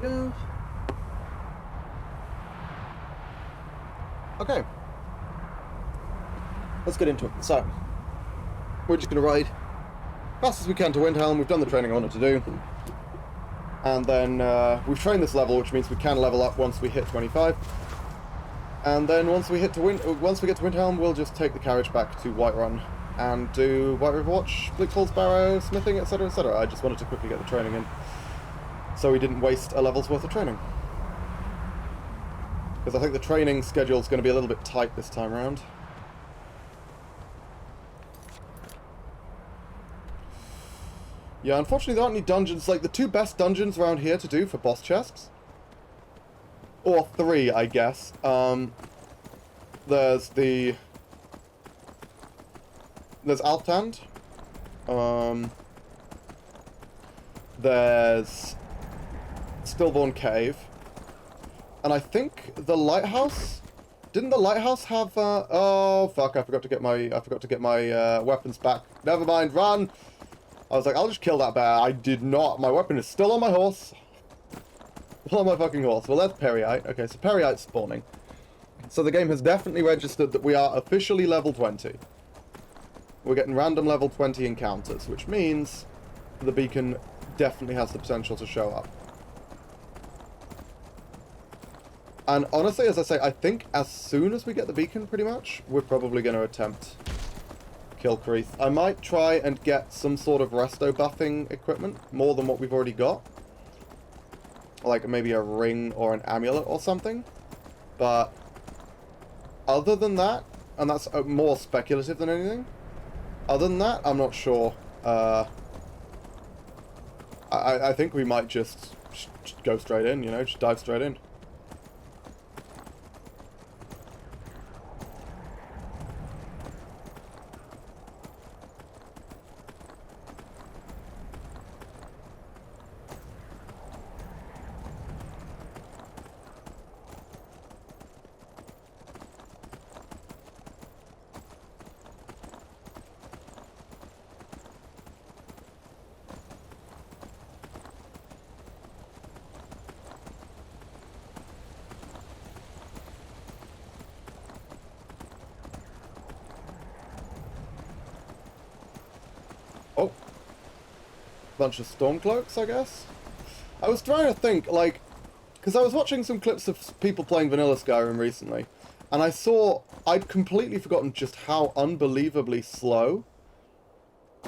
go. Okay. Let's get into it. So, we're just going to ride fast as we can to Windhelm. We've done the training I wanted to do. And then we've trained this level, which means we can level up once we hit 25. And then once we get to Windhelm, we'll just take the carriage back to Whiterun and do White River Watch, Bleak Falls, Barrow, smithing, etc., etc. I just wanted to quickly get the training in, so we didn't waste a level's worth of training. Because I think the training schedule is going to be a little bit tight this time around. Yeah, unfortunately there aren't any dungeons. Like, the two best dungeons around here to do for boss chests, or three, I guess. There's Alftand. There's Stillborn Cave. And I think the lighthouse. Didn't the lighthouse have? Oh fuck! I forgot to get my weapons back. Never mind. Run. I was like, I'll just kill that bear. I did not. My weapon is still on my horse. Still on my fucking horse. Well, that's Periite. Okay, so Periite's spawning. So the game has definitely registered that we are officially level 20. We're getting random level 20 encounters, which means the beacon definitely has the potential to show up. And honestly, as I say, I think as soon as we get the beacon, pretty much, we're probably going to attempt kill Kreeth. I might try and get some sort of resto buffing equipment, more than what we've already got. Like maybe a ring or an amulet or something. But other than that, and that's more speculative than anything, other than that, I'm not sure. I think we might just go straight in, you know, just dive straight in. Oh. Bunch of Stormcloaks, I guess? I was trying to think, like, because I was watching some clips of people playing vanilla Skyrim recently, and I saw, I'd completely forgotten just how unbelievably slow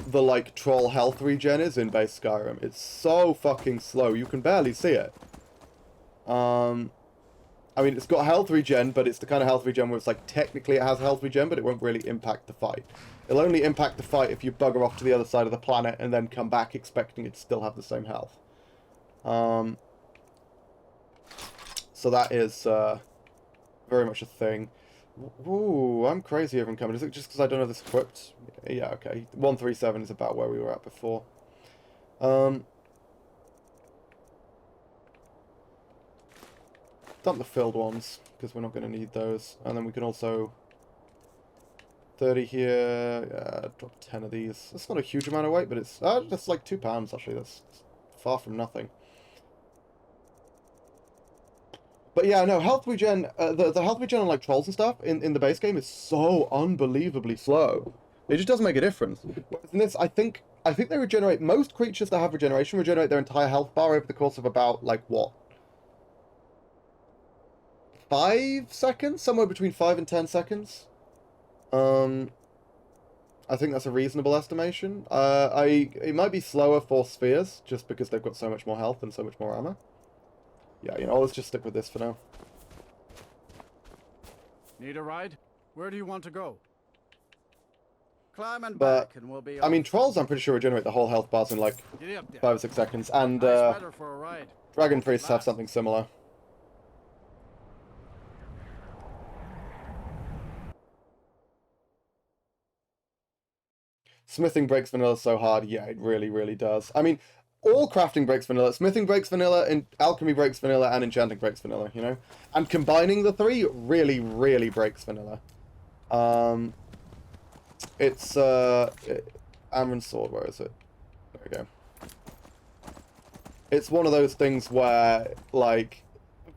the, like, troll health regen is in base Skyrim. It's so fucking slow, you can barely see it. I mean, it's got health regen, but it's the kind of health regen where it's like, technically it has health regen, but it won't really impact the fight. It'll only impact the fight if you bugger off to the other side of the planet and then come back expecting it to still have the same health. So that is very much a thing. Ooh, I'm crazy over coming. Is it just because I don't have this equipped? Yeah, okay. 137 is about where we were at before. Dump the filled ones, because we're not going to need those. And then we can also 30 here, drop 10 of these. That's not a huge amount of weight, but it's that's like £2 actually. That's far from nothing. But yeah, no, health regen, the health regen on like trolls and stuff in the base game is so unbelievably slow. It just doesn't make a difference. Whereas in this, I think they regenerate, most creatures that have regeneration regenerate their entire health bar over the course of about, like, what? 5 seconds? Somewhere between 5 and 10 seconds. I think that's a reasonable estimation. It might be slower for spheres, just because they've got so much more health and so much more armor. Yeah, you know, let's just stick with this for now. Need a ride? Where do you want to go? Climb and But, back and we'll be I mean, trolls I'm pretty sure regenerate the whole health bars in like 5 or 6 seconds, and nice weather for a ride. dragon priests have something similar. Smithing breaks vanilla so hard. Yeah, it really, really does. I mean, all crafting breaks vanilla. Smithing breaks vanilla, and alchemy breaks vanilla, and enchanting breaks vanilla, you know? And combining the three really, really breaks vanilla. It's, Amaranth Sword, where is it? There we go. it's one of those things where, like,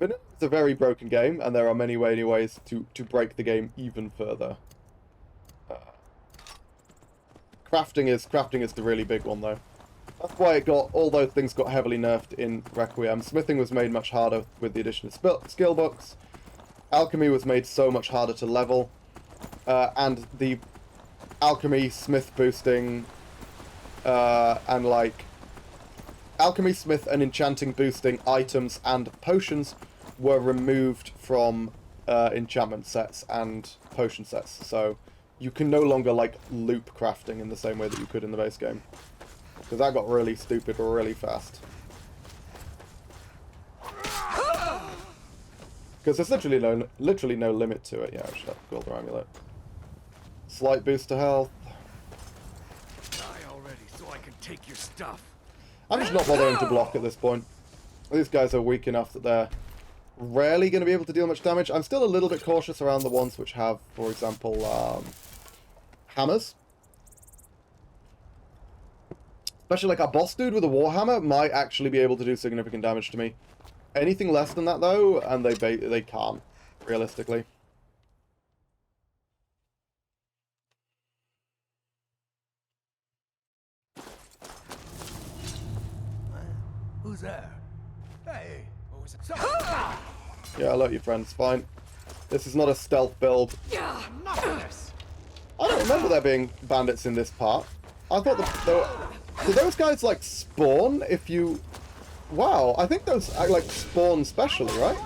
it's a very broken game, and there are many ways to break the game even further. Crafting is the really big one, though. That's why all those things got heavily nerfed in Requiem. Smithing was made much harder with the addition of skill books. Alchemy was made so much harder to level. And the alchemy, smith boosting, and like... Alchemy, smith, and enchanting boosting items and potions were removed from enchantment sets and potion sets. So you can no longer, like, loop crafting in the same way that you could in the base game. Because that got really stupid really fast. Because there's literally no limit to it. Yeah, I should have Golden Amulet. Slight boost to health. Die already so I can take your stuff. I'm just not bothering to block at this point. These guys are weak enough that they're rarely going to be able to deal much damage. I'm still a little bit cautious around the ones which have, for example, hammers. Especially like a boss dude with a warhammer might actually be able to do significant damage to me. Anything less than that, though, and they can't, realistically. Who's there? Hey, what was it? Yeah, I love you, friend. It's fine. This is not a stealth build. Yeah, not this. I don't remember there being bandits in this part. I thought do those guys, like, spawn if you... Wow, I think those, like, spawn specially, right?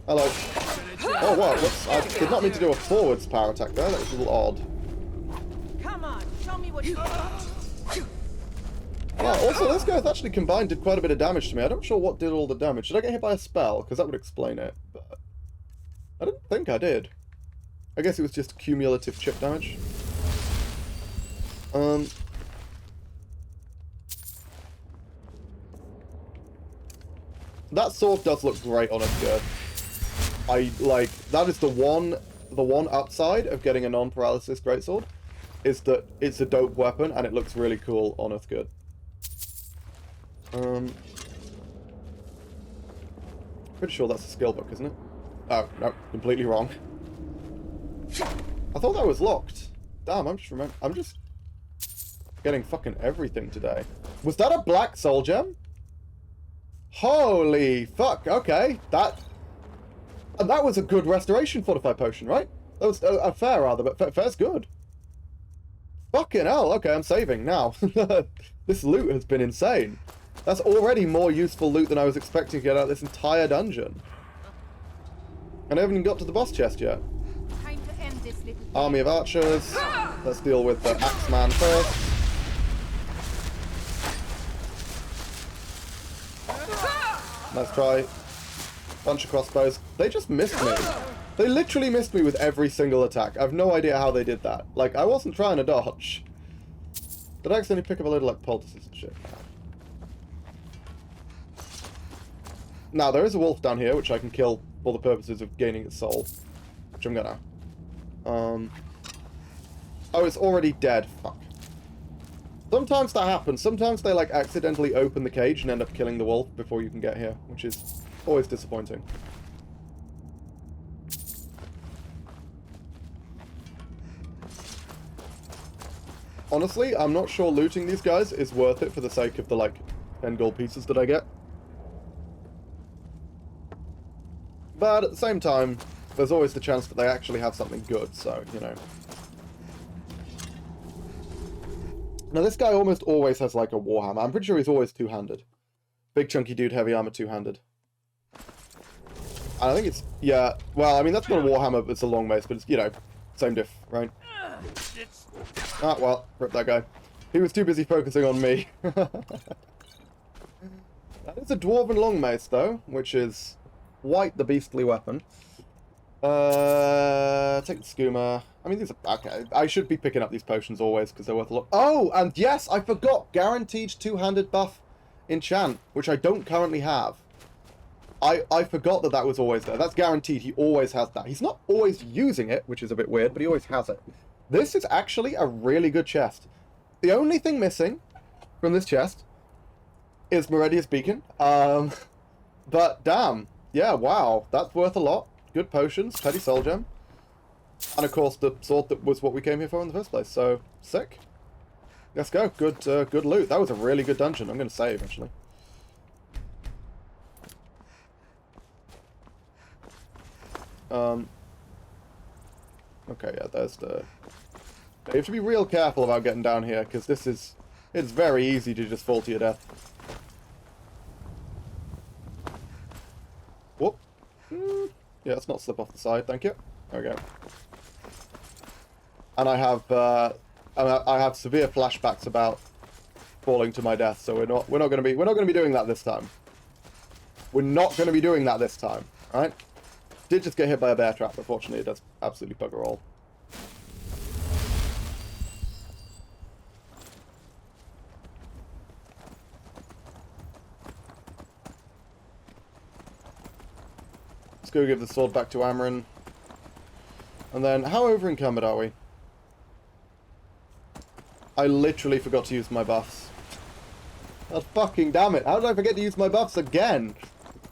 I like... Oh, wow, whoops. I did not mean to do a forwards power attack there. That was a little odd. Come on, show me what you got. Wow, also, those guys actually combined did quite a bit of damage to me. I'm not sure what did all the damage. Did I get hit by a spell? Because that would explain it. But I don't think I did. I guess it was just cumulative chip damage. That sword does look great on a skirt. That is the one upside of getting a non-paralysis greatsword, is that it's a dope weapon and it looks really cool on a skirt. Pretty sure that's a skill book, isn't it? Oh, no, completely wrong. I thought that was locked. Damn, I'm just getting fucking everything today. Was that a black soul gem? Holy fuck, okay. That was a good restoration fortified potion, right? That was a fair, rather, but fair's good. Fucking hell, okay, I'm saving now. This loot has been insane. That's already more useful loot than I was expecting to get out of this entire dungeon. And I haven't even got to the boss chest yet. Time to end this little Army of archers. Let's deal with the Axeman first. Nice try. Bunch of crossbows. They just missed me. They literally missed me with every single attack. I have no idea how they did that. Like, I wasn't trying to dodge. Did I accidentally pick up a load of, like, poultices and shit? Now, there is a wolf down here, which I can kill for the purposes of gaining its soul. Which I'm gonna. Oh, it's already dead. Fuck. Sometimes that happens. Sometimes they, like, accidentally open the cage and end up killing the wolf before you can get here, which is always disappointing. Honestly, I'm not sure looting these guys is worth it for the sake of the, like, 10 gold pieces that I get. But at the same time, there's always the chance that they actually have something good, so, you know. Now, this guy almost always has, like, a warhammer. I'm pretty sure he's always two-handed. Big chunky dude, heavy armor, two-handed. And I think it's... Yeah, well, I mean, that's not a warhammer, it's a long mace, but it's, you know, same diff, right? Ah, well, rip that guy. He was too busy focusing on me. That is a dwarven long mace, though, which is quite the beastly weapon. Take the skooma. I mean, these are... Okay, I should be picking up these potions always, because they're worth a lot. Oh, and yes, I forgot! Guaranteed two-handed buff enchant, which I don't currently have. I forgot that that was always there. That's guaranteed. He always has that. He's not always using it, which is a bit weird, but he always has it. This is actually a really good chest. The only thing missing from this chest is Meridia's Beacon. But damn, yeah, wow, that's worth a lot. Good potions, petty soul gem, and of course the sword that was what we came here for in the first place. So sick. Let's go. Good, good loot. That was a really good dungeon. I'm going to save actually. Okay, yeah, there's the... You have to be real careful about getting down here, because this is... It's very easy to just fall to your death. Whoop. Yeah, let's not slip off the side, thank you. There we go. And I have severe flashbacks about falling to my death, so we're not going to be doing that this time. We're not going to be doing that this time, alright? Did just get hit by a bear trap, unfortunately. It does absolutely bugger all. Let's go give the sword back to Amryn. And then, how over encumbered are we? I literally forgot to use my buffs. God fucking damn it. How did I forget to use my buffs again?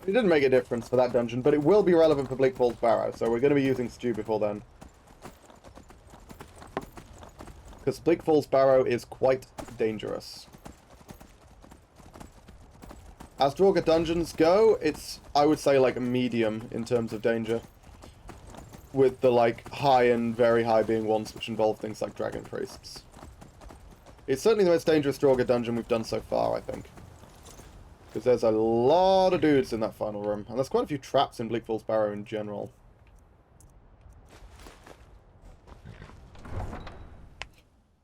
It didn't make a difference for that dungeon, but it will be relevant for Bleak Falls Barrow, so we're going to be using Stew before then. Because Bleak Falls Barrow is quite dangerous. As Draugr dungeons go, it's, I would say, like, medium in terms of danger. With the, like, high and very high being ones which involve things like Dragon Priests. It's certainly the most dangerous Draugr dungeon we've done so far, I think. Because there's a lot of dudes in that final room. And there's quite a few traps in Bleak Falls Barrow in general.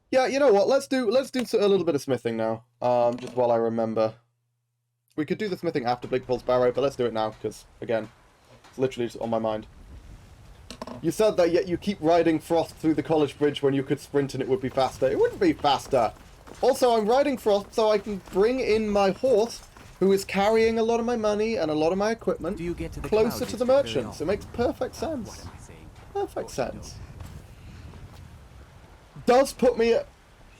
Yeah, you know what? Let's do a little bit of smithing now. Just while I remember. We could do the smithing after Bleak Falls Barrow, but let's do it now, because, again, it's literally just on my mind. You said that yet you keep riding Frost through the college bridge when you could sprint and it would be faster. It wouldn't be faster. Also, I'm riding Frost so I can bring in my horse, who is carrying a lot of my money and a lot of my equipment, closer to the merchants. It makes perfect sense. Perfect sense. Does put me at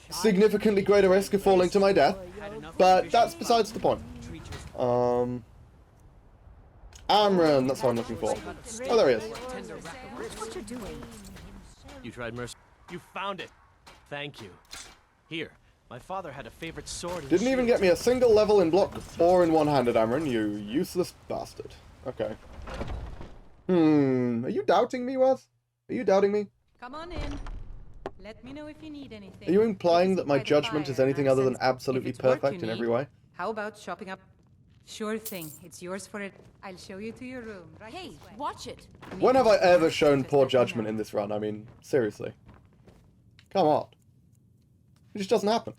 significantly greater risk of falling to my death, but that's besides the point. Amryn, that's what I'm looking for. Oh, there he is. What you doing? You tried mercy. You found it. Thank you. Here, my father had a favorite sword. And Didn't even get me a single level in block or in one-handed, Amryn, you useless bastard. Okay. Are you doubting me, Waz? Are you doubting me? Come on in. Let me know if you need anything. Are you implying that my judgment is anything other than absolutely perfect in every way? How about shopping up? Sure thing. It's yours for it. I'll show you to your room. Right Hey, watch it. When have I ever shown poor judgment in this run? I mean, seriously. Come on. It just doesn't happen.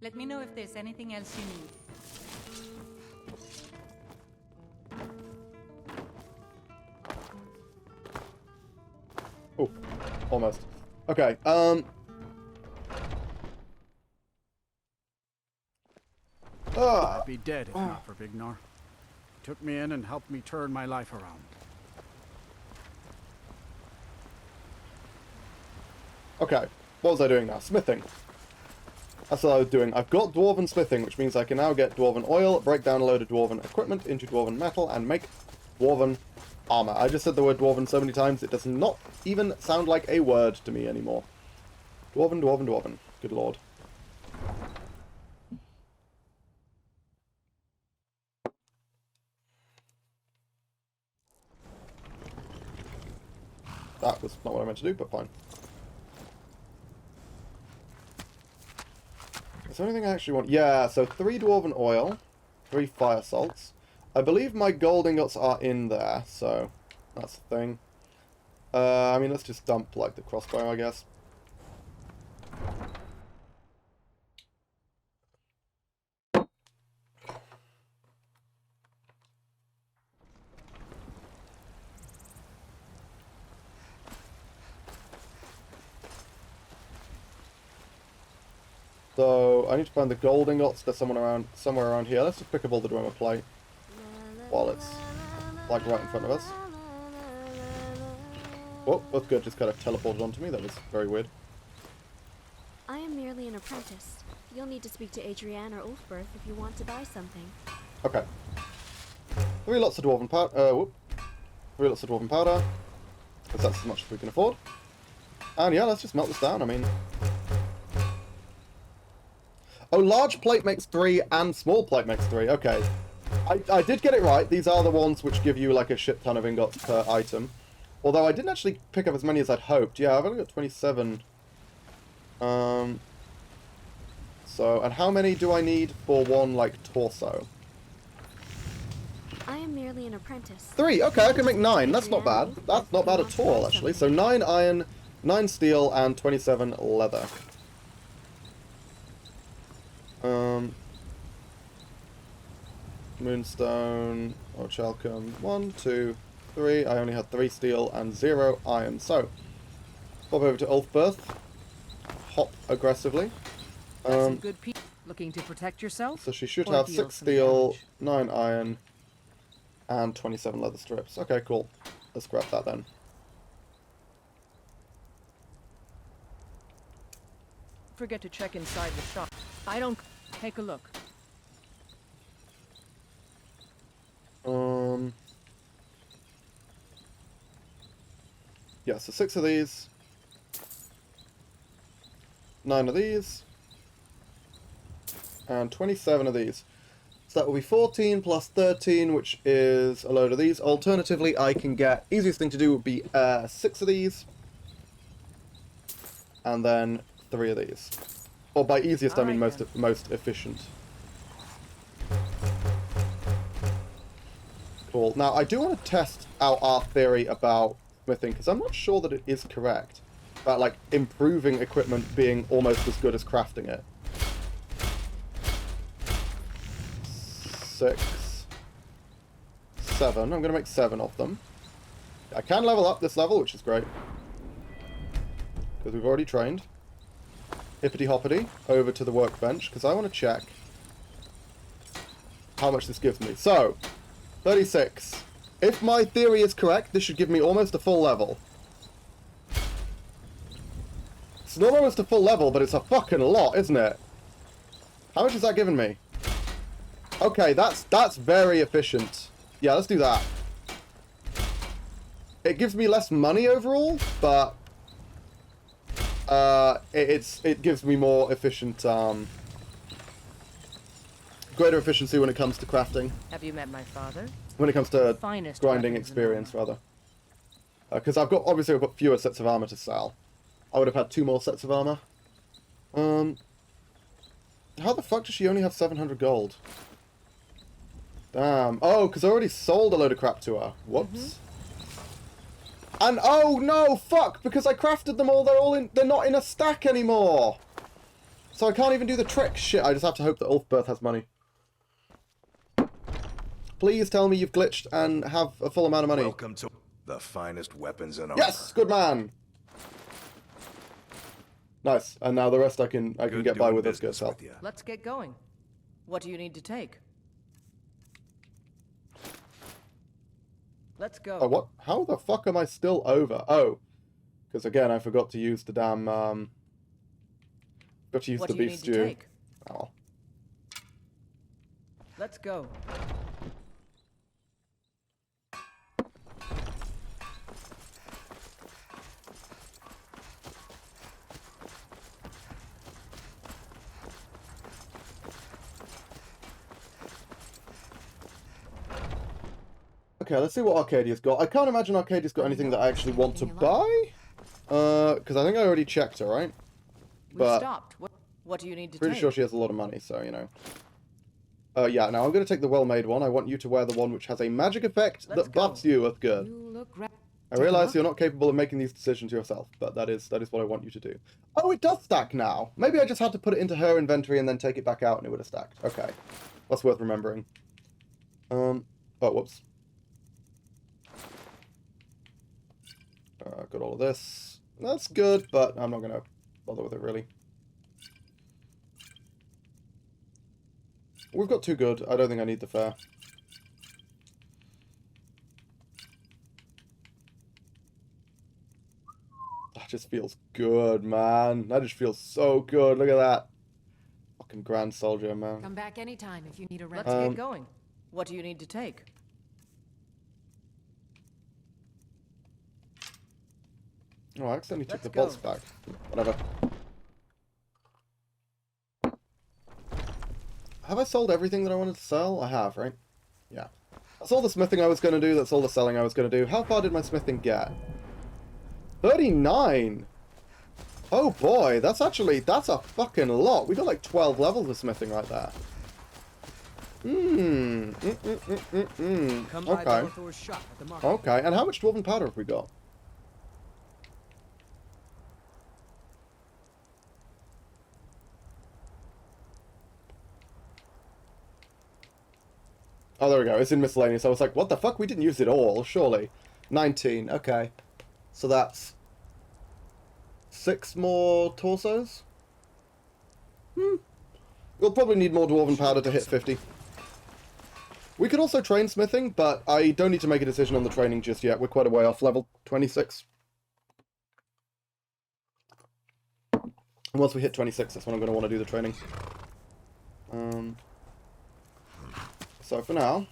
Let me know if there's anything else you need. Oh, almost. Okay, I'd be dead if not for Bignor. Took me in and helped me turn my life around. Okay, what was I doing now? Smithing. That's what I was doing. I've got Dwarven Smithing, which means I can now get Dwarven Oil, break down a load of Dwarven equipment into Dwarven Metal, and make Dwarven Armor. I just said the word Dwarven so many times, it does not even sound like a word to me anymore. Dwarven, Dwarven, Dwarven. Good lord. That was not what I meant to do, but fine. Is there anything I actually want? Yeah, so 3 Dwarven Oil, 3 Fire Salts. I believe my gold ingots are in there, so that's the thing. I mean, let's just dump, like, the crossbow, I guess. So, I need to find the gold ingots. There's somewhere around here. Let's just pick up all the Dwemer plate while it's, like, right in front of us. Oh, that's good. Just kind of teleported onto me. That was very weird. I am merely an apprentice. You'll need to speak to Adrienne or Ulfberth if you want to buy something. Okay. 3 lots of dwarven powder. 3 lots of dwarven powder. Because that's as much as we can afford. And yeah, let's just melt this down. I mean... Oh, large plate makes 3 and small plate makes 3. Okay. I did get it right. These are the ones which give you like a shit ton of ingots per item. Although I didn't actually pick up as many as I'd hoped. Yeah, I've only got 27. So, and how many do I need for one, like, torso? I am merely an apprentice. 3, okay, I can make 9. That's not bad. That's not bad at all, actually. So 9 iron, 9 steel, and 27 leather. Moonstone, or Chalcum. 1, 2, 3. I only had 3 steel and 0 iron. So, pop over to Ulfberth. Hop aggressively. Some good people looking to protect yourself. So she should or have deal 6 some steel, damage. 9 iron, and 27 leather strips. Okay, cool. Let's grab that then. Forget to check inside the shop. I don't. Take a look. Yeah, so 6 of these. 9 of these. And 27 of these. So that will be 14 plus 13, which is a load of these. Alternatively, I can get... Easiest thing to do would be 6 of these. And then 3 of these. Or by easiest, I mean most efficient. Cool. Now, I do want to test out our theory about smithing, because I'm not sure that it is correct. About, like, improving equipment being almost as good as crafting it. 6, 7. I'm going to make 7 of them. I can level up this level, which is great. Because we've already trained. Hippity hoppity over to the workbench, because I want to check how much this gives me. So, 36. If my theory is correct, this should give me almost a full level. It's not almost a full level, but it's a fucking lot, isn't it? How much is that giving me? Okay, that's very efficient. Yeah, let's do that. It gives me less money overall, but it gives me more efficient, greater efficiency when it comes to crafting. Have you met my father? When it comes to Finest grinding weapons in experience, armor. rather. Because obviously I've got fewer sets of armor to sell. I would have had 2 more sets of armor. How the fuck does she only have 700 gold? Damn. Oh, because I already sold a load of crap to her. Whoops. And oh no, fuck! Because I crafted them all. They're not in a stack anymore. So I can't even do the trick. Shit! I just have to hope that Ulfberth has money. Please tell me you've glitched and have a full amount of money. Welcome to the finest weapons in armor. Yes, good man. Nice. And now the rest I can Good get by doing with this good business self. with ya. Let's get going. What do you need to take? Let's go. Oh, what? How the fuck am I still over? Oh, because again I forgot to use the damn got to use What the do you beef need stew. to take? Oh. Let's go. Okay, let's see what Arcadia's got. I can't imagine Arcadia's got anything that I actually want to buy. Because I think I already checked her, right? We've But stopped. What do you need to pretty take? sure she has a lot of money, so, you know. Yeah, now I'm going to take the well-made one. I want you to wear the one which has a magic effect Let's that buffs go. you with good. You look I realize you're not capable of making these decisions yourself, but that is what I want you to do. Oh, it does stack now. Maybe I just had to put it into her inventory and then take it back out and it would have stacked. Okay. That's worth remembering. Oh, whoops. Got all of this. That's good, but I'm not going to bother with it, really. We've got 2 good. I don't think I need the fair. That just feels good, man. That just feels so good. Look at that. Fucking Grand Soldier, man. Come back anytime if you need a rest. Let's get going. What do you need to take? Oh, I accidentally took Let's the go. bolts back. Whatever. Have I sold everything that I wanted to sell? I have, right? Yeah. That's all the smithing I was going to do. That's all the selling I was going to do. How far did my smithing get? 39! Oh boy, that's a fucking lot. We got like 12 levels of smithing right there. Come by Okay. Thor's shop at the market. Okay, and how much dwarven powder have we got? Oh, there we go. It's in miscellaneous. I was like, what the fuck? We didn't use it all, surely. 19. Okay. So that's 6 more torsos? We'll probably need more dwarven powder to hit 50. We could also train smithing, but I don't need to make a decision on the training just yet. We're quite a way off level 26. And once we hit 26, that's when I'm going to want to do the training. So for now,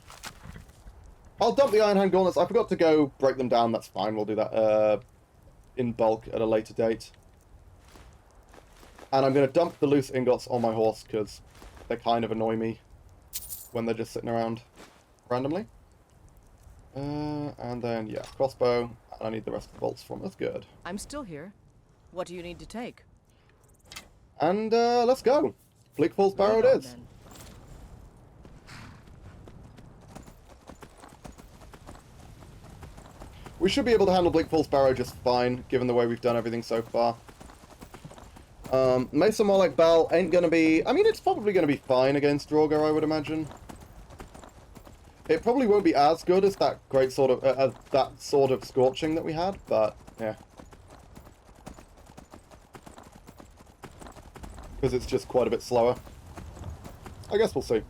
I'll dump the Iron Hand Gauntlets. I forgot to go break them down. That's fine. We'll do that in bulk at a later date. And I'm going to dump the loose ingots on my horse because they kind of annoy me when they're just sitting around randomly. And then, yeah, crossbow. I need the rest of the bolts from. That's good. I'm still here. What do you need to take? And let's go. Bleak Falls Barrow it Right on, is. then. We should be able to handle Bleak Falls Barrow just fine, given the way we've done everything so far. Mesa more like Bell ain't gonna be... I mean, it's probably gonna be fine against Draugr, I would imagine. It probably won't be as good as that great sort of... that sort of Scorching that we had, but, yeah. Because it's just quite a bit slower. I guess we'll see.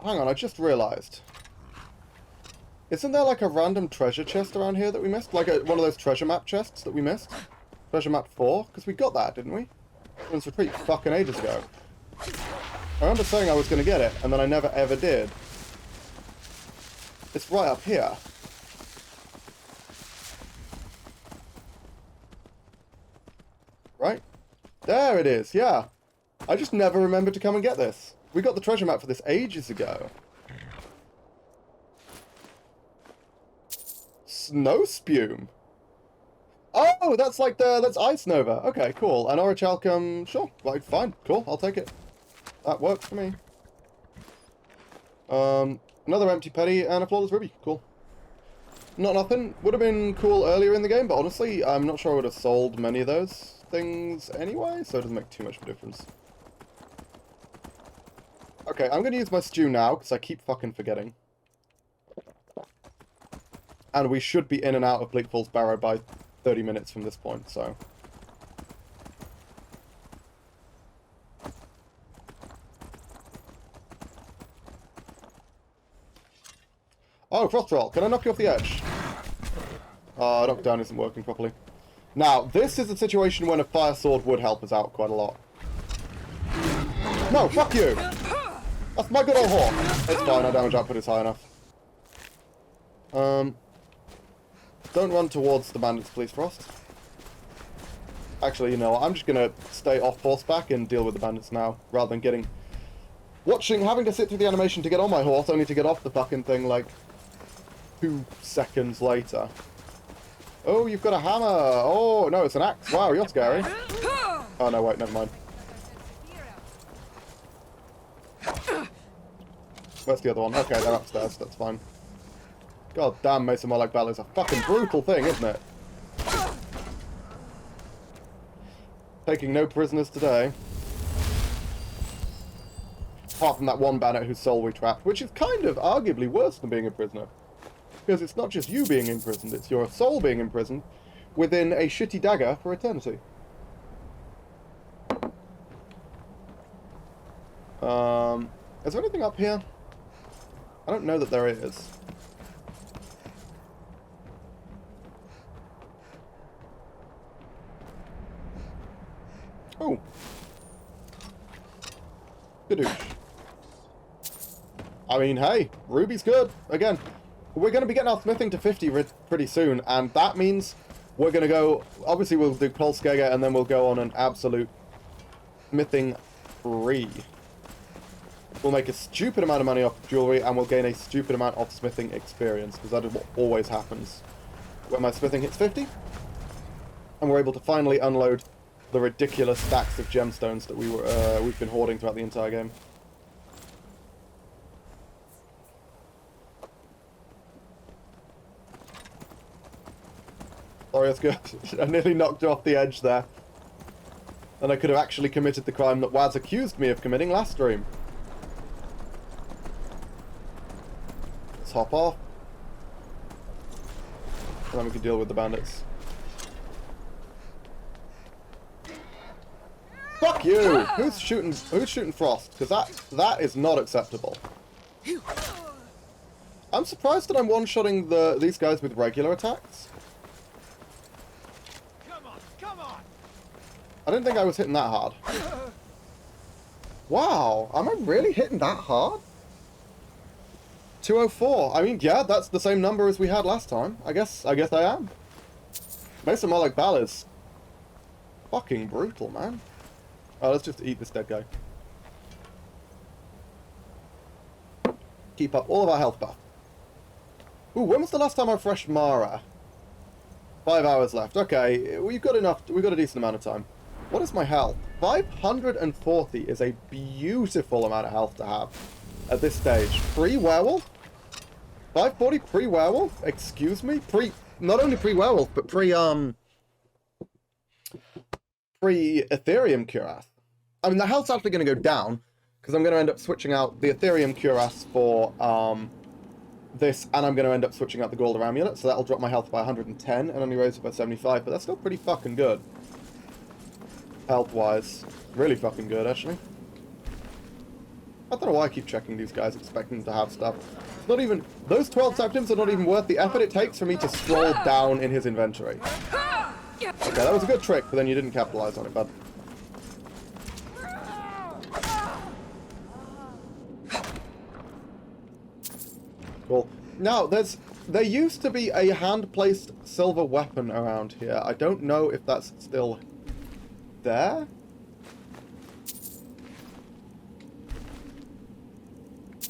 Hang on, I just realised. Isn't there like a random treasure chest around here that we missed? Like one of those treasure map chests that we missed? Treasure map 4? Because we got that, didn't we? Ruins Retreat fucking ages ago. I remember saying I was going to get it, and then I never ever did. It's right up here. Right? There it is, yeah. I just never remembered to come and get this. We got the treasure map for this ages ago. Snow Spume. Oh, that's like that's Ice Nova. Okay, cool. And Orichalcum, sure. Like, fine. Cool, I'll take it. That works for me. Another empty petty and a flawless ruby. Cool. Not nothing. Would have been cool earlier in the game, but honestly, I'm not sure I would have sold many of those things anyway, so it doesn't make too much of a difference. Okay, I'm going to use my stew now, because I keep fucking forgetting. And we should be in and out of Bleak Falls Barrow by 30 minutes from this point, so... Oh, Frost Roll, can I knock you off the edge? Knockdown isn't working properly. Now, this is a situation when a Fire Sword would help us out quite a lot. No, fuck you! That's my good old hawk. It's fine, our damage output is high enough. Don't run towards the bandits, please, Frost. Actually, you know what, I'm just gonna stay off horseback and deal with the bandits now, rather than having to sit through the animation to get on my horse, only to get off the fucking thing, like, 2 seconds later. Oh, you've got a hammer! Oh, no, it's an axe. Wow, you're scary. Oh, no, wait, never mind. Where's the other one? Okay, they're upstairs, that's fine. God damn, Mesa Moloch Bell is a fucking brutal thing, isn't it? Taking no prisoners today. Apart from that one bandit whose soul we trapped, which is kind of arguably worse than being a prisoner. Because it's not just you being imprisoned, it's your soul being imprisoned within a shitty dagger for eternity. Is there anything up here? I don't know that there is. Oh. Gadoosh. I mean, hey, Ruby's good. Again, we're going to be getting our smithing to 50 pretty soon, and that means we're going to go... Obviously, we'll do Polskega, and then we'll go on an absolute smithing spree. We'll make a stupid amount of money off jewelry, and we'll gain a stupid amount of smithing experience, because that is what always happens when my smithing hits 50. And we're able to finally unload the ridiculous stacks of gemstones that we've been hoarding throughout the entire game. Sorry, that's good. I nearly knocked you off the edge there. And I could have actually committed the crime that Waz accused me of committing last stream. Let's hop off. And then we can deal with the bandits. Fuck you! Who's shooting Frost? Because that is not acceptable. I'm surprised that I'm one-shotting these guys with regular attacks. Come on! I didn't think I was hitting that hard. Wow, am I really hitting that hard? 204. I mean, yeah, that's the same number as we had last time. I guess I am. Mesa Moloch Bal is fucking brutal, man. Oh, let's just eat this dead guy. Keep up all of our health buff. Ooh, when was the last time I refreshed Mara? 5 hours left. Okay, we've got enough. We've got a decent amount of time. What is my health? 540 is a beautiful amount of health to have at this stage. Pre-werewolf? 540 pre-werewolf? Excuse me? Not only pre-werewolf, but pre-Ethereum cuirass. I mean, the health's actually going to go down, because I'm going to end up switching out the Ethereum cuirass for this, and I'm going to end up switching out the gold amulet, so that'll drop my health by 110 and only raise it by 75, but that's still pretty fucking good. Health-wise. Really fucking good, actually. I don't know why I keep checking these guys, expecting to have stuff. It's not even... Those 12 septims are not even worth the effort it takes for me to scroll down in his inventory. Okay, that was a good trick, but then you didn't capitalize on it, bud. Cool. Now, there used to be a hand-placed silver weapon around here. I don't know if that's still there.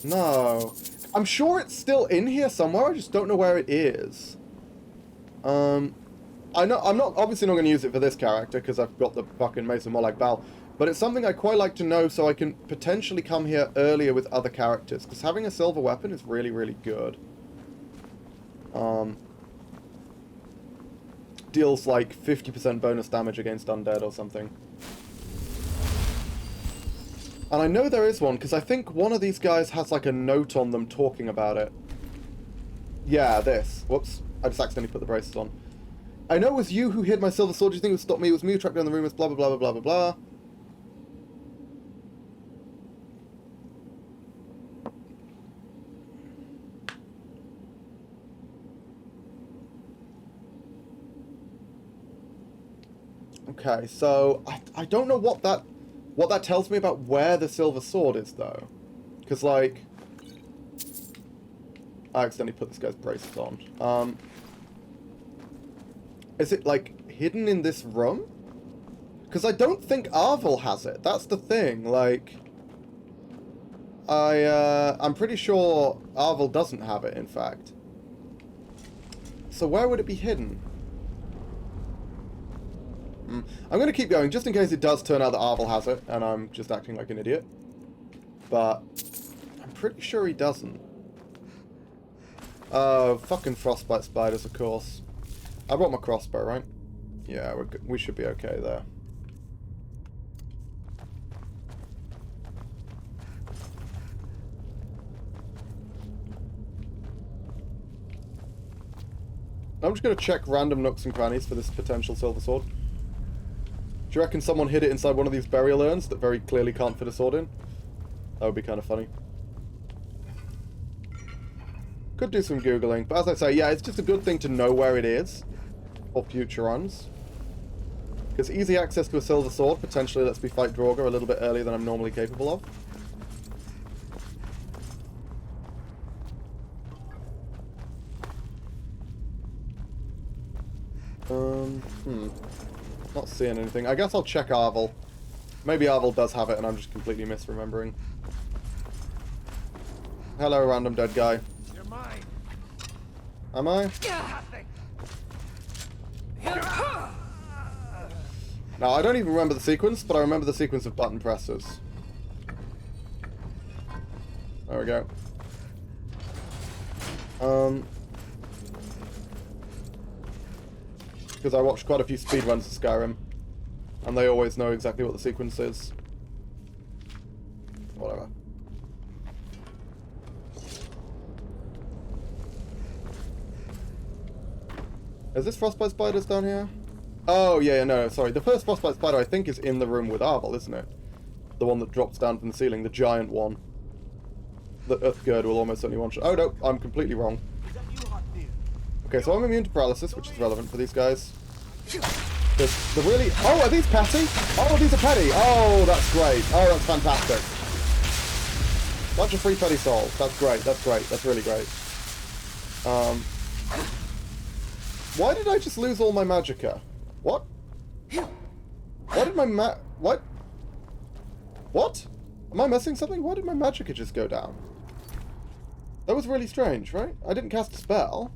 No. I'm sure it's still in here somewhere, I just don't know where it is. I'm obviously not going to use it for this character, because I've got the fucking Mesa Moloch Bal. But it's something I quite like to know so I can potentially come here earlier with other characters. Because having a silver weapon is really, really good. Deals like 50% bonus damage against undead or something. And I know there is one, because I think one of these guys has like a note on them talking about it. Yeah, this. Whoops. I just accidentally put the braces on. I know it was you who hid my silver sword. Do you think it would stop me? It was me who tracked down the rumors. Blah, blah, blah, blah, blah, blah. Okay, so I don't know what that tells me about where the silver sword is, though. Because, like... I accidentally put this guy's braces on. Is it, like, hidden in this room? Because I don't think Arvel has it. That's the thing, like... I'm pretty sure Arvel doesn't have it, in fact. So where would it be hidden? I'm going to keep going, just in case it does turn out that Arvel has it, and I'm just acting like an idiot. But I'm pretty sure he doesn't. Oh, fucking frostbite spiders, of course. I brought my crossbow, right? Yeah, we should be okay there. I'm just going to check random nooks and crannies for this potential silver sword. Do you reckon someone hid it inside one of these burial urns that very clearly can't fit a sword in? That would be kind of funny. Could do some Googling, but as I say, yeah, it's just a good thing to know where it is for future runs. Because easy access to a silver sword potentially lets me fight Draugr a little bit earlier than I'm normally capable of. Not seeing anything. I guess I'll check Arvel. Maybe Arvel does have it and I'm just completely misremembering. Hello, random dead guy. You're mine. Am I? Now, I don't even remember the sequence, but I remember the sequence of button presses. There we go. Because I watched quite a few speedruns of Skyrim, and they always know exactly what the sequence is. Whatever. Is this Frostbite Spiders down here? Oh, yeah, no, sorry. The first Frostbite Spider, I think, is in the room with Arvel, isn't it? The one that drops down from the ceiling, the giant one. That Uthgerd will almost certainly one-shot. Oh, no, I'm completely wrong. Okay, so I'm immune to paralysis, which is relevant for these guys. The really... Oh, are these petty? Oh, these are petty. Oh, that's great. Oh, that's fantastic. Bunch of free petty souls. That's great. That's great. That's really great. Why did I just lose all my magicka? What? Why did my What? What? Am I missing something? Why did my magicka just go down? That was really strange, right? I didn't cast a spell.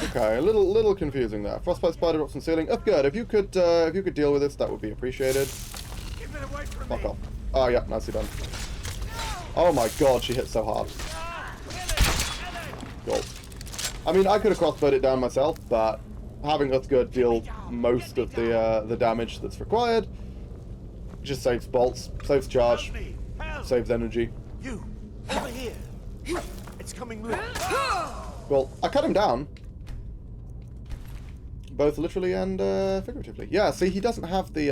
Okay, a little confusing there. Frostbite Spider drops on ceiling. Uthgerd, if you could deal with this, that would be appreciated. Keep it away from Fuck me. off. Oh yeah, nicely done. Oh my god, she hit so hard. Cool. I mean, I could have crossbowed it down myself, but having Uthgerd deal most of the damage that's required just saves bolts, saves charge, Help me. Help. saves energy. You over here. It's coming loose. Well, I cut him down. Both literally and figuratively. Yeah, see, he doesn't have the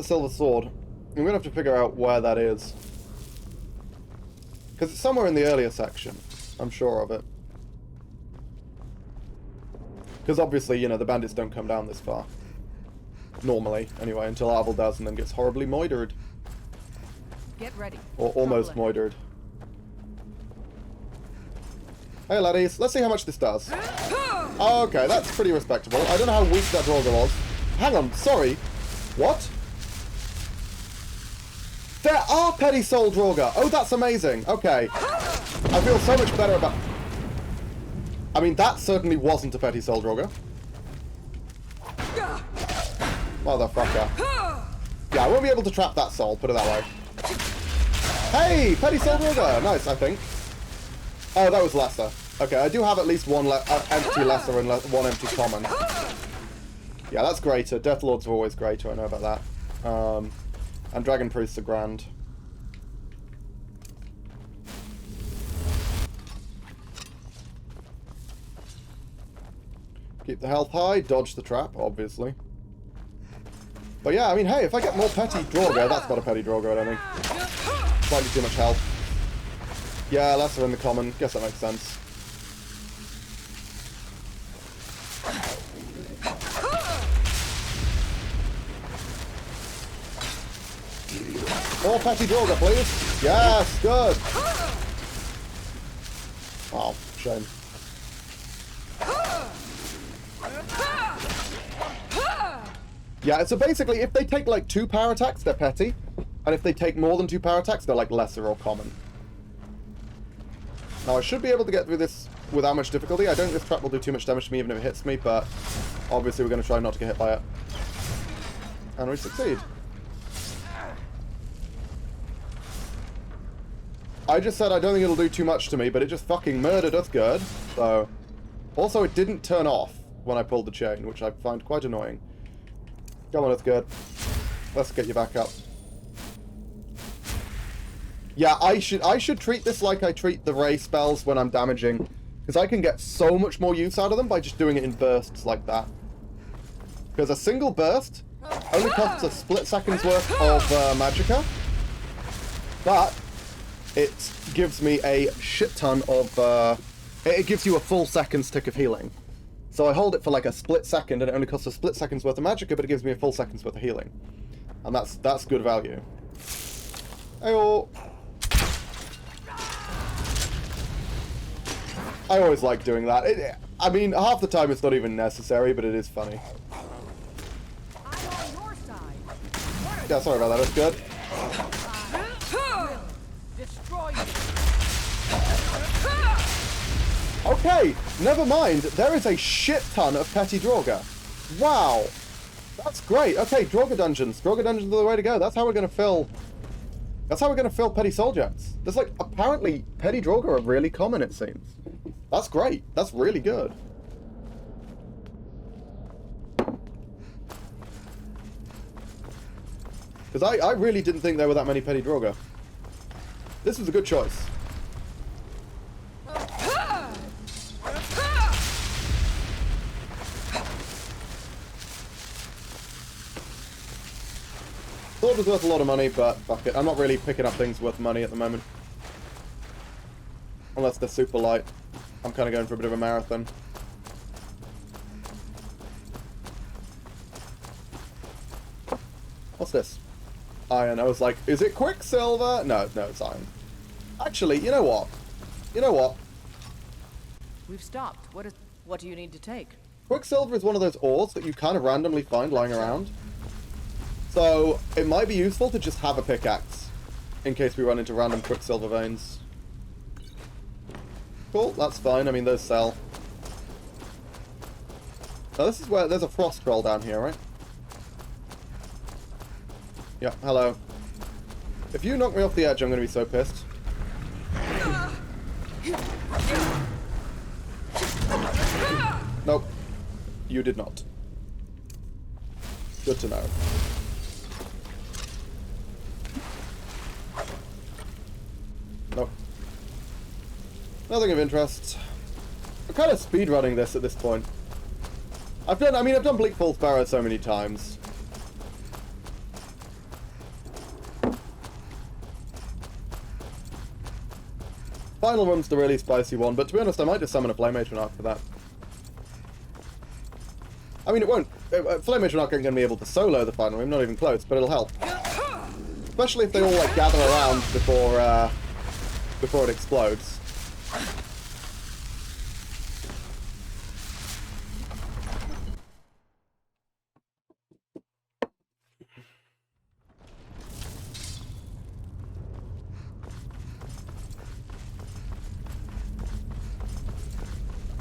silver sword. I'm gonna have to figure out where that is. Because it's somewhere in the earlier section. I'm sure of it. Because obviously, you know, the bandits don't come down this far. Normally, anyway, until Arvel does and then gets horribly moidered. Get ready. Or almost moidered. Hey laddies, let's see how much this does. Okay, that's pretty respectable. I don't know how weak that Draugr was. Hang on, sorry. What? There are petty soul Draugr. Oh, that's amazing. Okay. I feel so much better about... I mean, that certainly wasn't a petty soul Draugr. Motherfucker. Yeah, I won't be able to trap that soul, put it that way. Hey, petty soul Draugr. Nice, I think. Oh, that was lesser. Okay, I do have at least one empty lesser and one empty common. Yeah, that's greater. Death Lords are always greater, I know about that. And Dragon Priests are grand. Keep the health high, dodge the trap, obviously. But yeah, I mean, hey, if I get more petty Draugr, that's not a petty Draugr, I don't think. Slightly too much health. Yeah, lesser in the common. Guess that makes sense. More petty Draugr, please. Yes, good. Oh, shame. Yeah, so basically, if they take like 2 power attacks, they're petty. And if they take more than 2 power attacks, they're like lesser or common. Now, I should be able to get through this without much difficulty. I don't think this trap will do too much damage to me even if it hits me, but obviously we're going to try not to get hit by it. And we succeed. I just said I don't think it'll do too much to me, but it just fucking murdered Uthgerd, so... Also, it didn't turn off when I pulled the chain, which I find quite annoying. Come on, Uthgerd. Let's get you back up. Yeah, I should treat this like I treat the ray spells when I'm damaging, because I can get so much more use out of them by just doing it in bursts like that. Because a single burst only costs a split second's worth of magicka, but it gives me a shit ton of... it gives you a full second's tick of healing. So I hold it for like a split second, and it only costs a split second's worth of magicka, but it gives me a full second's worth of healing. And that's good value. Ayo. I always like doing that. I mean, half the time it's not even necessary, but it is funny. I'm on your side. Yeah, sorry about that. That's good. Destroy you. Okay, never mind. There is a shit ton of petty Draugr. Wow. That's great. Okay, Draugr dungeons. Draugr dungeons are the way to go. That's how we're going to fill... That's how we're going to fill petty soljets. There's like, apparently, petty Draugr are really common, it seems. That's great. That's really good. Because I really didn't think there were that many petty Draugr. This was a good choice. Sword was worth a lot of money, but fuck it. I'm not really picking up things worth money at the moment. Unless they're super light. I'm kind of going for a bit of a marathon. What's this? Iron. I was like, is it Quicksilver? No, it's iron. Actually, you know what? You know what? We've stopped. What do you need to take? Quicksilver is one of those ores that you kind of randomly find lying around. So, it might be useful to just have a pickaxe, in case we run into random Quicksilver veins. Cool, that's fine, I mean, those sell. Now this is where, there's a frost scroll down here, right? Yeah, hello. If you knock me off the edge, I'm gonna be so pissed. Nope. You did not. Good to know. Nope. Nothing of interest. I'm kind of speedrunning this at this point. I've done Bleak Falls Barrow so many times. Final room's the really spicy one, but to be honest, I might just summon a Flame Matronarch for that. I mean, it won't... Flame Matronarch ain't going to be able to solo the final room, not even close, but it'll help. Especially if they all, like, gather around before it explodes.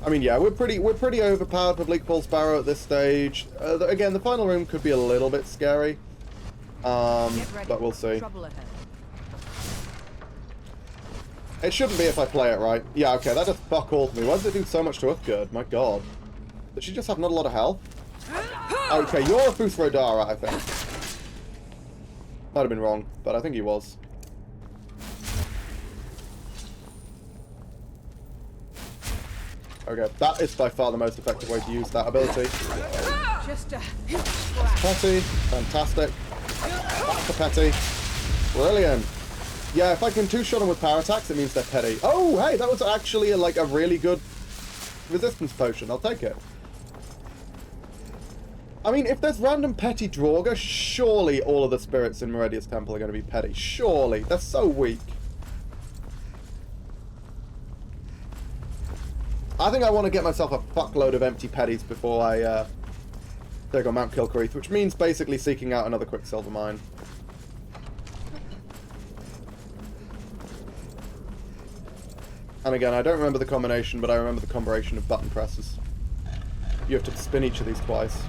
I mean, yeah, we're pretty overpowered for Bleak Falls Barrow at this stage. Again, the final room could be a little bit scary, but we'll see. Trouble ahead. It shouldn't be if I play it right. Yeah, okay, that just fuck all to me. Why does it do so much to Uthgerd? My god. Did she just have not a lot of health? Okay, you're a Fusrodara, I think. Might have been wrong, but I think he was. Okay, that is by far the most effective way to use that ability. Just a Petty, fantastic. That's a petty. Brilliant. Yeah, if I can two-shot them with power attacks, it means they're petty. Oh, hey, that was actually a really good resistance potion. I'll take it. I mean, if there's random petty Draugr, surely all of the spirits in Meridia's Temple are going to be petty. Surely. They're so weak. I think I want to get myself a fuckload of empty petties before I take on Mount Kilcreath, which means basically seeking out another Quicksilver mine. And again, I don't remember the combination, but I remember the combination of button presses. You have to spin each of these twice.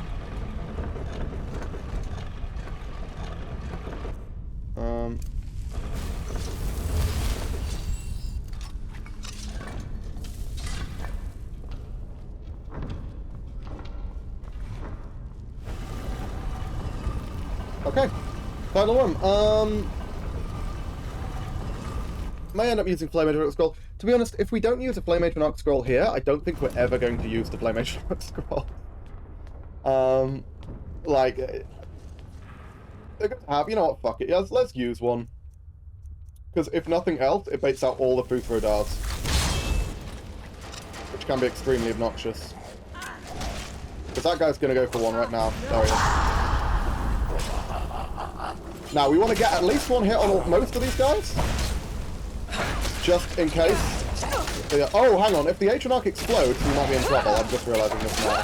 Okay. Final room. May end up using Flame Agent Scroll. To be honest, if we don't use a Flame Agent Scroll here, I don't think we're ever going to use the Flame Agent Scroll. Like, they're going to have, you know what, fuck it. Yeah, let's use one. Because if nothing else, it baits out all the Futhro darts. Which can be extremely obnoxious. Because that guy's going to go for one right now. There he is. Now, we want to get at least one hit on most of these guys. Just in case. Oh, hang on. If the Atronach explodes, we might be in trouble. I'm just realizing this now.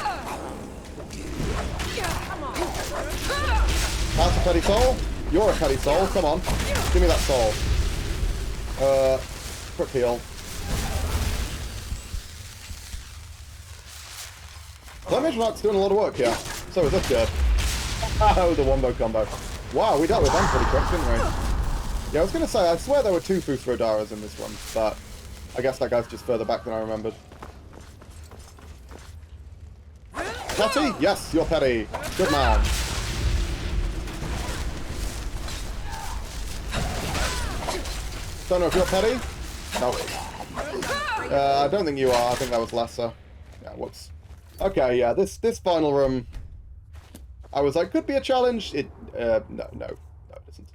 That's a petty soul. You're a petty soul. Come on. Give me that soul. Quick heal. Flame Atronach's doing a lot of work here. So is this good. Oh, the wombo combo. Wow, we dealt with them pretty quick, didn't we? Yeah, I was going to say, I swear there were 2 Futhro Daras in this one, but I guess that guy's just further back than I remembered. Petty? Yes, you're petty. Good man. Don't know if you're petty? No. I don't think you are. I think that was lesser. Yeah, whoops. Okay, yeah, this final room, I was like, could be a challenge. No, it isn't.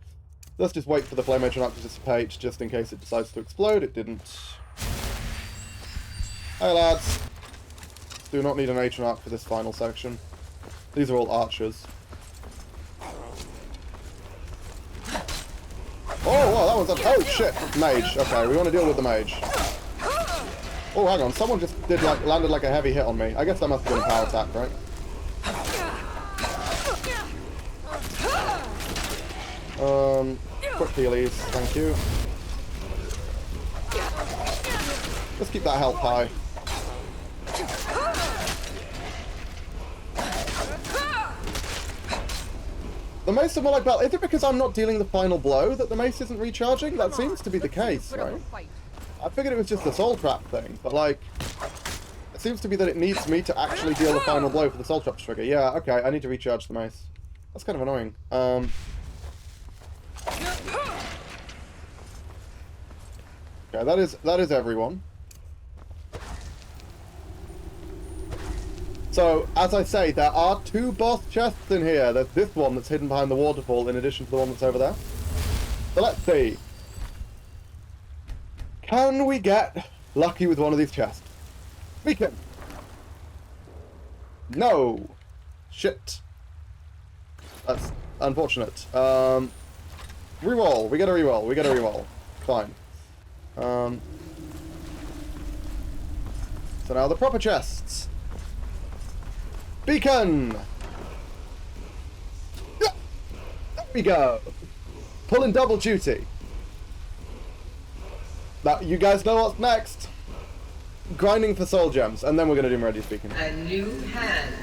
Let's just wait for the Flame Atronach to dissipate, just in case it decides to explode. It didn't. Hey, lads. Do not need an Atronach for this final section. These are all archers. Oh, wow, that one's a... Oh, shit. Mage. Okay, we want to deal with the mage. Oh, hang on. Someone just landed like a heavy hit on me. I guess that must have been a power attack, right? Quick healies. Thank you. Let's keep that health high. The mace of Moloch Bell, is it because I'm not dealing the final blow that the mace isn't recharging? That seems to be the case, right? I figured it was just the soul trap thing, but like, it seems to be that it needs me to actually deal the final blow for the soul trap to trigger. Yeah, okay, I need to recharge the mace. That's kind of annoying. Okay, that is everyone. So, as I say, there are 2 boss chests in here. There's this one that's hidden behind the waterfall in addition to the one that's over there. So let's see. Can we get lucky with one of these chests? We can. No. Shit. That's unfortunate. Reroll. We get a reroll. We get a reroll. Fine. So now the proper chests. Beacon! Yeah. There we go. Pulling double duty. Now, you guys know what's next. Grinding for soul gems, and then we're going to do Meridia's Beacon. A new hand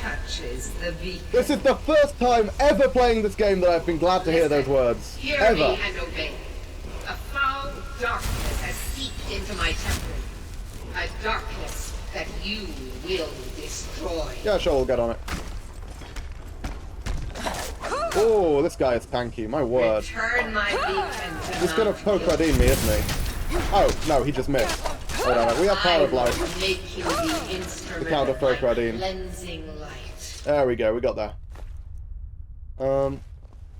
touches the beacon. This is the first time ever playing this game that I've been glad to hear those words. Hear ever. me and obey. A foul darkness has seeped into my temple. A darkness that you will destroy. Yeah, sure, we'll get on it. Oh, this guy is tanky, my word. Return my beacon. He's gonna poke Radin me, isn't he? Oh, no, he just missed. Hold on, we have Power of Light. The counter poke Radin. There we go, we got there.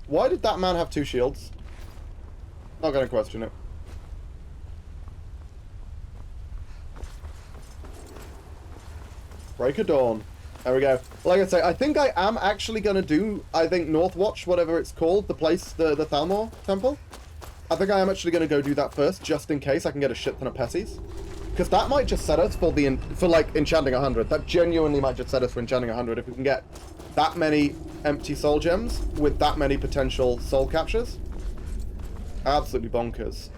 Why did that man have 2 shields? Not gonna question it. Break of Dawn. There we go. Like I say, I think I am actually going to do, Northwatch, whatever it's called, the place, the Thalmor Temple. I think I am actually going to go do that first, just in case I can get a shit ton of petties. Because that might just set us for like, enchanting 100. That genuinely might just set us for enchanting 100 if we can get that many empty soul gems with that many potential soul captures. Absolutely bonkers.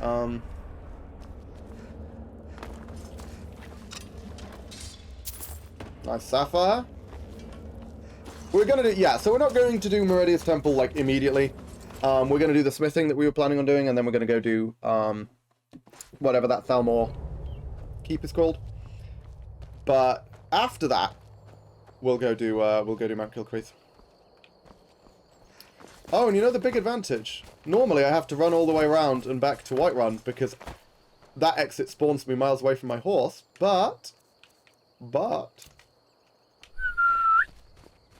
Nice sapphire. We're gonna do, yeah, so we're not going to do Meridia's Temple, like, immediately. We're gonna do the smithing that we were planning on doing, and then we're gonna go do, whatever that Thalmor keep is called. But after that, we'll go do Mount Kilcreath. Oh, and you know the big advantage? Normally I have to run all the way around and back to Whiterun because that exit spawns me miles away from my horse, but...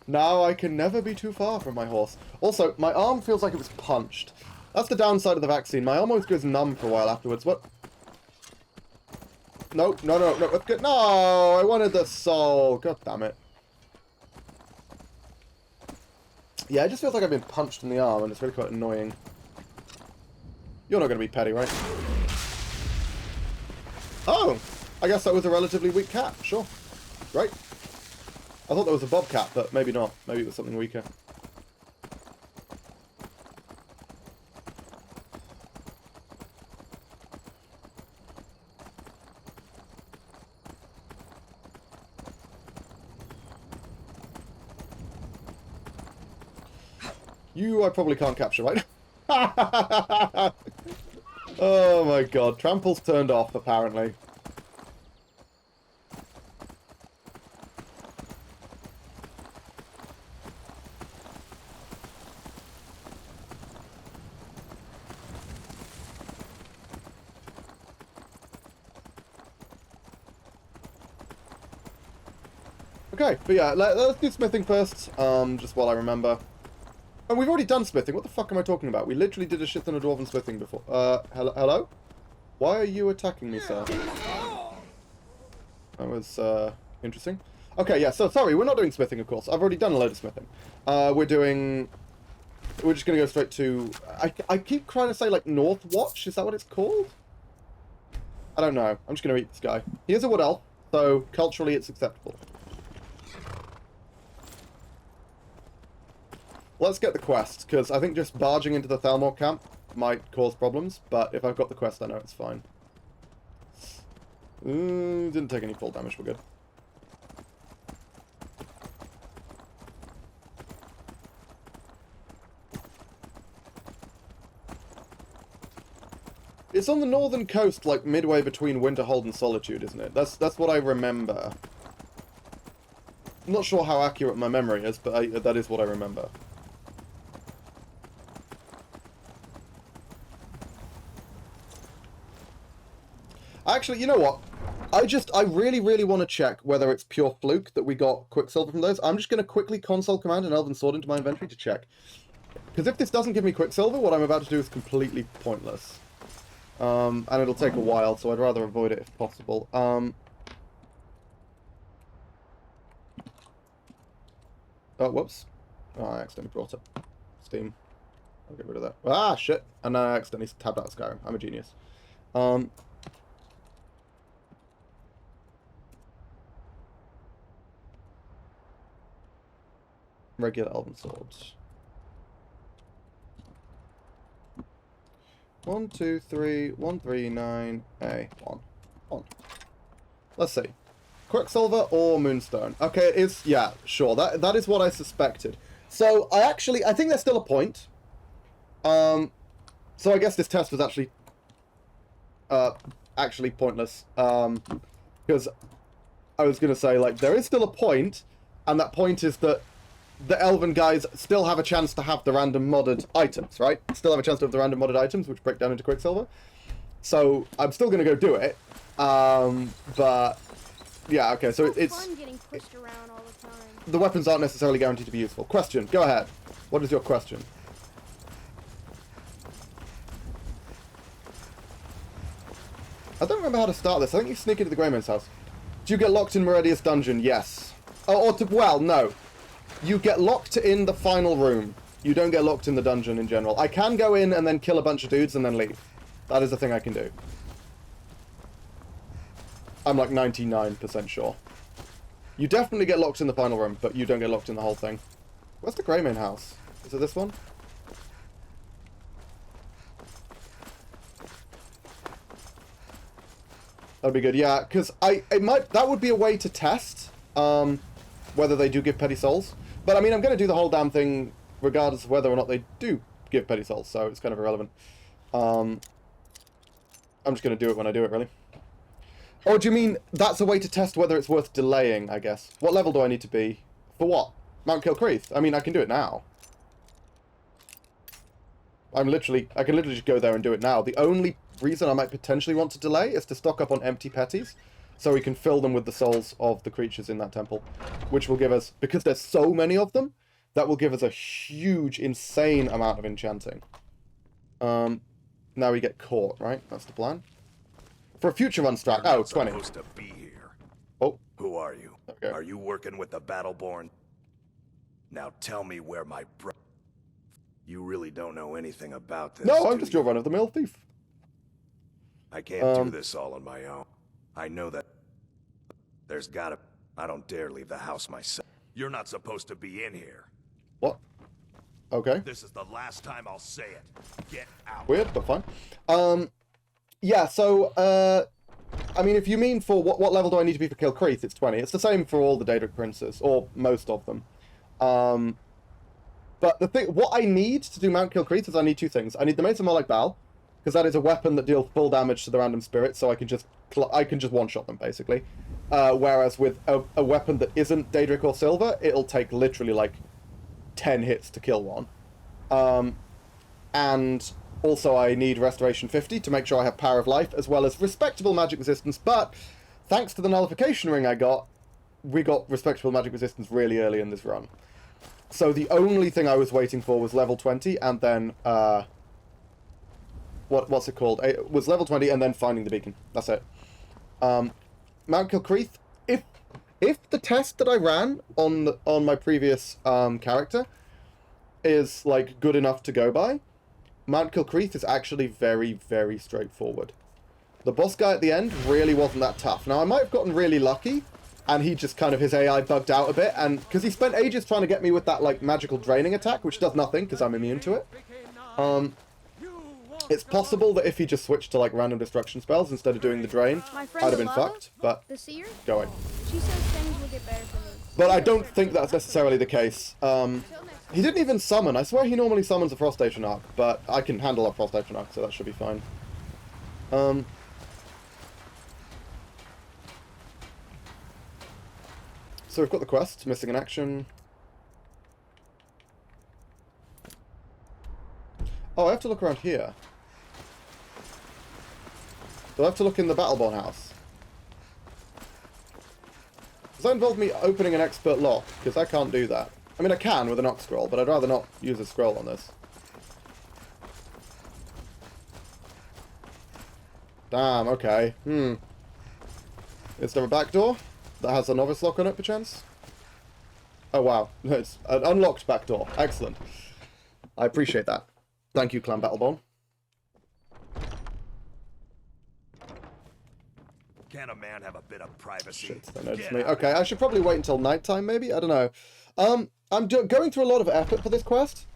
Now I can never be too far from my horse. Also, my arm feels like it was punched. That's the downside of the vaccine. My arm always goes numb for a while afterwards. What? No, no, no, no. No, I wanted the soul. God damn it. Yeah, it just feels like I've been punched in the arm, and it's really quite annoying. You're not going to be petty, right? Oh! I guess that was a relatively weak cat. Sure. Great. I thought that was a bobcat, but maybe not. Maybe it was something weaker. You I probably can't capture, right? Oh my god. Trample's turned off, apparently. Okay, but yeah, let's do smithing first, just while I remember. And we've already done smithing. What the fuck am I talking about? We literally did a shit ton of dwarven smithing before. Hello? Why are you attacking me, sir? That was, interesting. Okay, yeah, so, sorry, we're not doing smithing, of course. I've already done a load of smithing. We're just gonna go straight to... I keep trying to say, like, North Watch? Is that what it's called? I don't know. I'm just gonna eat this guy. He is a wood elf, so culturally it's acceptable. Let's get the quest, because I think just barging into the Thalmor camp might cause problems, but if I've got the quest, I know it's fine. Didn't take any full damage, we're good. It's on the northern coast, like midway between Winterhold and Solitude, isn't it? That's what I remember. I'm not sure how accurate my memory is, but that is what I remember. Actually, you know what? I really, really want to check whether it's pure fluke that we got Quicksilver from those. I'm just going to quickly console command an Elven Sword into my inventory to check. Because if this doesn't give me Quicksilver, what I'm about to do is completely pointless. And it'll take a while, so I'd rather avoid it if possible. Oh, whoops. Oh, I accidentally brought it. Steam. I'll get rid of that. Ah, shit. And I accidentally tabbed out of Skyrim. I'm a genius. Regular Elven Swords. 1, 2, 3, 1, 3, 9, A. 1. Let's see. Quicksilver or Moonstone? Okay, it is, yeah, sure. That is what I suspected. So, I think there's still a point. So I guess this test was actually pointless. Because I was going to say, like, there is still a point, and that point is that the Elven guys still have a chance to have the random modded items, right? Still have a chance to have the random modded items, which break down into Quicksilver. So, I'm still going to go do it. But, yeah, okay, so it's... fun getting pushed around all the time. The weapons aren't necessarily guaranteed to be useful. Question, go ahead. What is your question? I don't remember how to start this. I think you sneak into the Greyman's house. Do you get locked in Meridia's dungeon? Yes. Well, no. You get locked in the final room. You don't get locked in the dungeon in general. I can go in and then kill a bunch of dudes and then leave. That is a thing I can do. I'm like 99% sure. You definitely get locked in the final room, but you don't get locked in the whole thing. Where's the Greymane house? Is it this one? That'd be good, yeah, because that would be a way to test whether they do give petty souls. But I mean, I'm going to do the whole damn thing regardless of whether or not they do give petty souls, so it's kind of irrelevant. I'm just going to do it when I do it, really. Or do you mean that's a way to test whether it's worth delaying, I guess? What level do I need to be? For what? Mount Kilcreath? I mean, I can do it now. I can literally just go there and do it now. The only reason I might potentially want to delay is to stock up on empty petties, so we can fill them with the souls of the creatures in that temple, which will give us, because there's so many of them, that will give us a huge, insane amount of enchanting. Now we get caught, right? That's the plan. For a future run strat. Oh, 20. Supposed to be here. Oh. Who are you? Okay. Are you working with the Battleborn? Now tell me where my bro... You really don't know anything about this, No, I'm do just you? your run-of-the-mill thief. I can't do this all on my own. I know that... There's gotta... I don't dare leave the house myself. You're not supposed to be in here. What? Okay. This is the last time I'll say it. Get out. Weird, but fine. Yeah, so, I mean, if you mean for what level do I need to be for Kill Creeth, it's 20. It's the same for all the Daedric Princes, or most of them. But the thing, what I need to do Mount Kill Creeth is I need two things. I need the Mace of Moloch Bal, because that is a weapon that deals full damage to the random spirits, so I can just one-shot them, basically. Whereas with a weapon that isn't Daedric or Silver, it'll take literally, like, 10 hits to kill one. And also I need Restoration 50 to make sure I have Power of Life, as well as respectable magic resistance, but thanks to the Nullification Ring we got respectable magic resistance really early in this run. So the only thing I was waiting for was level 20, and then, what's it called? It was level 20, and then finding the beacon. That's it. Mount Kilcreeth, if the test that I ran on my previous character is, like, good enough to go by, Mount Kilcreeth is actually very, very straightforward. The boss guy at the end really wasn't that tough. Now, I might have gotten really lucky, and he just kind of, his AI bugged out a bit, and because he spent ages trying to get me with that, like, magical draining attack, which does nothing, because I'm immune to it. It's possible that if he just switched to, like, random destruction spells instead of doing the drain, I'd have been fucked, but the seer? going. She says things will get better for me. But I don't think that's necessarily the case. He didn't even summon. I swear he normally summons a Frost Station Arc, but I can handle a Frost Station Arc, so that should be fine. So we've got the quest, missing in action. Oh, I have to look around here. Do I have to look in the Battleborn house? Does that involve me opening an expert lock? Because I can't do that. I mean, I can with an Ox Scroll, but I'd rather not use a scroll on this. Damn, okay. Is there a back door that has a novice lock on it, perchance? Oh, wow. It's an unlocked back door. Excellent. I appreciate that. Thank you, Clan Battleborn. Can a man have a bit of privacy? Shit, they noticed me. Okay, I should probably wait until nighttime, maybe? I don't know. I'm going through a lot of effort for this quest.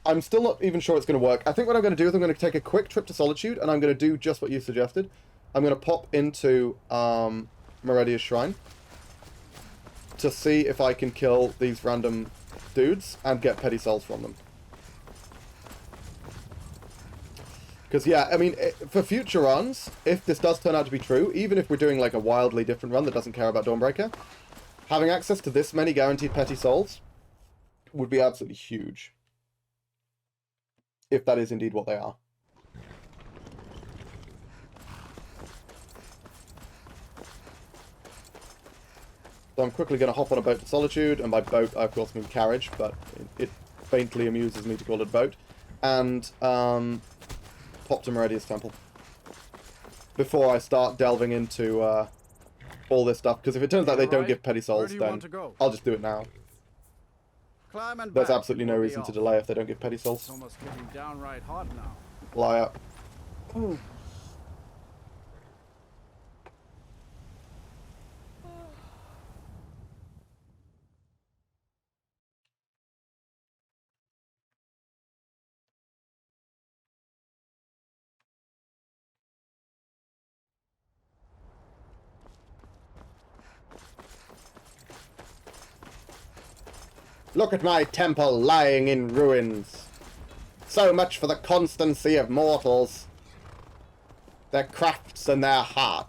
I'm still not even sure it's going to work. I think what I'm going to do is I'm going to take a quick trip to Solitude, and I'm going to do just what you suggested. I'm going to pop into Meredia's Shrine to see if I can kill these random dudes and get petty souls from them. Because, yeah, I mean, for future runs, if this does turn out to be true, even if we're doing, like, a wildly different run that doesn't care about Dawnbreaker, having access to this many guaranteed petty souls would be absolutely huge. If that is indeed what they are. So I'm quickly going to hop on a boat to Solitude, and by boat I of course mean carriage, but it faintly amuses me to call it a boat. And, pop to Meredia's Temple. Before I start delving into all this stuff, because if it turns out they don't give petty souls, then I'll just do it now. There's absolutely no reason to delay if they don't give petty souls. It's almost getting downright hot now. Liar. Ooh. Look at my temple lying in ruins. So much for the constancy of mortals. Their crafts and their heart.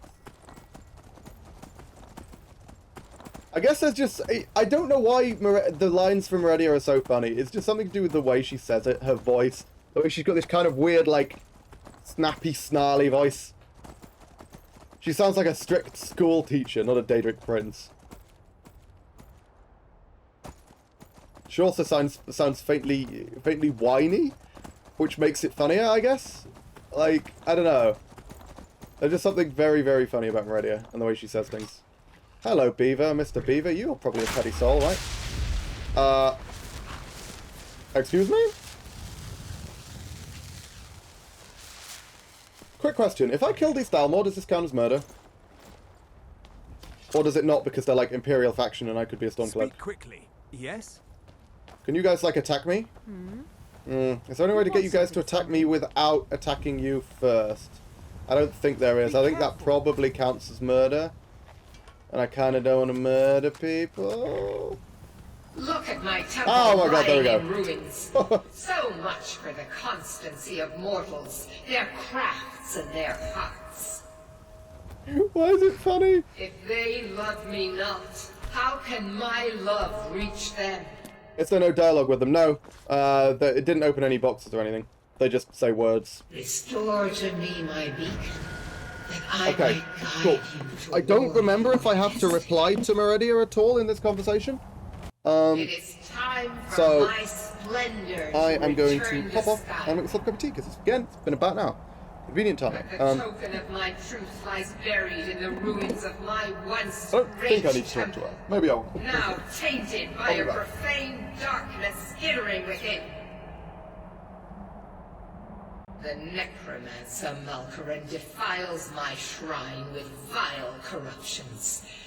I guess there's just... I don't know why the lines from Meredia are so funny. It's just something to do with the way she says it, her voice, The way she's got this kind of weird, like, snappy, snarly voice. She sounds like a strict school teacher, not a Daedric prince. She also sounds faintly whiny, which makes it funnier, I guess. Like, I don't know. There's just something very, very funny about Meridia and the way she says things. Hello, Beaver, Mr. Beaver. You're probably a petty soul, right? Excuse me? Quick question. If I kill these Thalmor, does this count as murder? Or does it not because they're like Imperial faction and I could be a Stormcloak? Speak quickly. Yes? Can you guys like attack me? Is there any way to get you guys to attack me without attacking you first? I don't think there is. I think that probably counts as murder. And I kind of don't want to murder people. Look at my temple God, there we go. lying in ruins. So much for the constancy of mortals, their crafts and their hearts. Why is it funny? If they love me not, how can my love reach them? Is there no dialogue with them? No. It didn't open any boxes or anything. They just say words. Restore to me my beacon, that I Okay, might guide cool. you to I don't remember if I have to reply to Meridia at all in this conversation. It is time for So, my splendor to I am going to return pop off Skyrim. and make myself a cup of tea, because it's been about now. Convenient timing. But the token of my truth lies buried in the ruins of my once I don't great think I need to talk to temple. her. Maybe I'll... Now tainted by I'll be a back. profane darkness skittering within. The necromancer Malkaran defiles my shrine with vile corruptions.